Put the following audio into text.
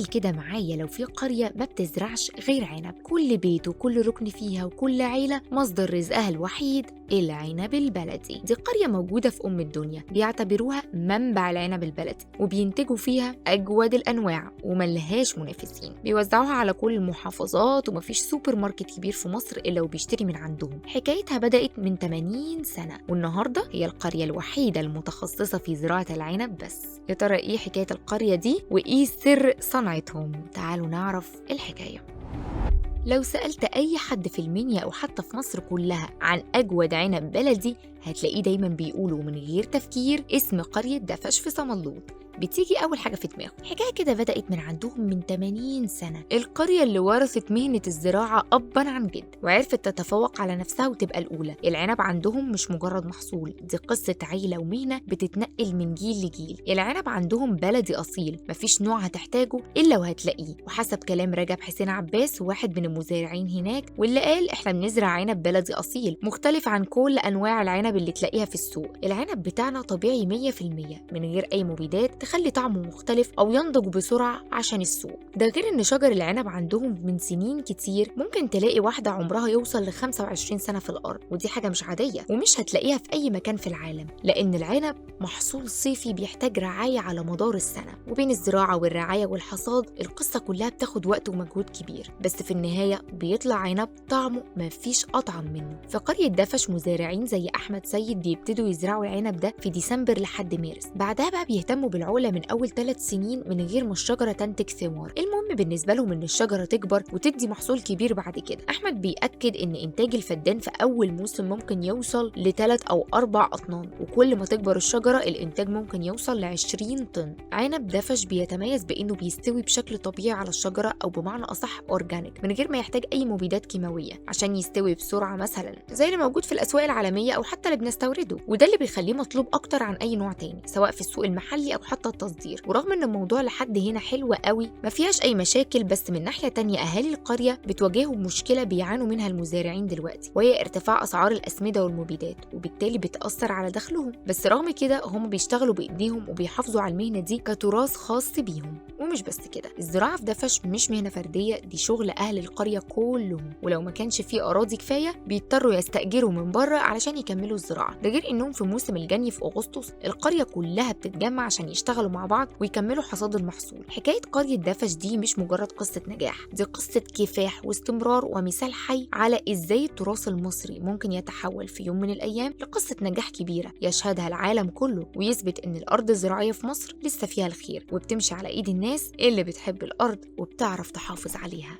تخيل كده معايا لو في قرية ما بتزرعش غير عنب، كل بيت وكل ركن فيها وكل عيلة مصدر رزقها الوحيد العنب البلدي. دي قرية موجودة في الدنيا، بيعتبروها منبع العنب البلدي وبينتجوا فيها أجود الأنواع وملهاش منافسين. بيوزعوها على كل المحافظات ومفيش سوبر ماركت كبير في مصر إلا وبيشتري من عندهم. حكايتها بدأت من 80 سنة والنهاردة هي القرية الوحيدة المتخصصة في زراعة العنب بس. يا ترى إيه حكاية القرية دي وإيه سر صنعتهم؟ تعالوا نعرف الحكاية. لو سألت أي حد في المنيا أو حتى في مصر كلها عن أجود عنب بلدي هتلاقيه دايما بيقولوا من غير تفكير اسم قرية دفش في صملوط. بتيجي أول حاجة في دماغه. حكاية كده بدأت من عندهم من 80 سنة، القرية اللي ورثت مهنة الزراعة أباً عن جد وعرفت تتفوق على نفسها وتبقى الأولى. العنب عندهم مش مجرد محصول، دي قصة عيلة ومهنة بتتنقل من جيل لجيل. العنب عندهم بلدي أصيل، مفيش نوع هتحتاجه إلا وهتلاقيه، وحسب كلام رجب حسين عباس واحد من المزارعين هناك، واللي قال إحنا بنزرع عنب بلدي أصيل مختلف عن كل أنواع العنب اللي تلاقيها في السوق. العنب بتاعنا طبيعي 100% من غير أي مبيدات تخلي طعمه مختلف أو ينضج بسرعة عشان السوق. ده غير إن شجر العنب عندهم من سنين كتير، ممكن تلاقي واحدة عمرها يوصل ل 25 سنة في الأرض، ودي حاجة مش عادية ومش هتلاقيها في أي مكان في العالم، لأن العنب محصول صيفي بيحتاج رعاية على مدار السنة. وبين الزراعة والرعاية والحصاد القصة كلها بتاخد وقت ومجهود كبير، بس في النهاية بيطلع عنب طعمه مفيش أطعم منه. في قرية دفش مزارعين زي أحمد سيد بيبتدوا يزرعوا العنب ده في ديسمبر لحد مارس، بعدها بقى بيهتموا بالعولة من أول 3 سنين من غير ما الشجرة تنتج ثمار. المهم بالنسبة لهم إن الشجرة تكبر وتدي محصول كبير بعد كده. أحمد بيأكد إن إنتاج الفدان في أول موسم ممكن يوصل ل3 أو 4 أطنان، وكل ما تكبر الشجرة الإنتاج ممكن يوصل ل20 طن. عنب دفش بيتميز بإنه بيستوي بشكل طبيعي على الشجرة، أو بمعنى أصح أورجانيك، من غير ما يحتاج أي مبيدات كيماوية عشان يستوي بسرعة مثلا زي اللي موجود في الأسواق العالمية أو حتى اللي بنستورده، وده اللي بيخليه مطلوب أكتر عن أي نوع تاني سواء في السوق المحلي أو حتى التصدير. ورغم إن الموضوع لحد هنا حلو قوي ما فيهاش أي مشاكل، بس من ناحية تانية أهالي القرية بتواجههم مشكلة بيعانوا منها المزارعين دلوقتي، وهي ارتفاع أسعار الأسمدة والمبيدات، وبالتالي بتأثر على دخلهم. بس رغم كده هم بيشتغلوا بإيديهم وبيحافظوا على المهنة دي كتراث خاص بيهم. ومش بس كده، الزراعة في دفش مش مهنة فردية، دي شغل أهل القرية كلهم، ولو ما كانش فيه أراضي كفاية بيضطروا يستأجروا من بره علشان يكملوا الزراعة. ده غير إنهم في موسم الجني في أغسطس القرية كلها بتتجمع عشان يشتغلوا مع بعض ويكملوا حصاد المحصول. حكاية قرية دفش دي مش مجرد قصة نجاح، دي قصة كفاح واستمرار ومثال حي على إزاي التراث المصري ممكن يتحول في يوم من الأيام لقصة نجاح كبيرة يشهدها العالم كله، ويثبت إن الأرض الزراعية في مصر لسه فيها الخير وبتمشي على إيد الناس اللي بتحب الأرض وبتعرف تحافظ عليها.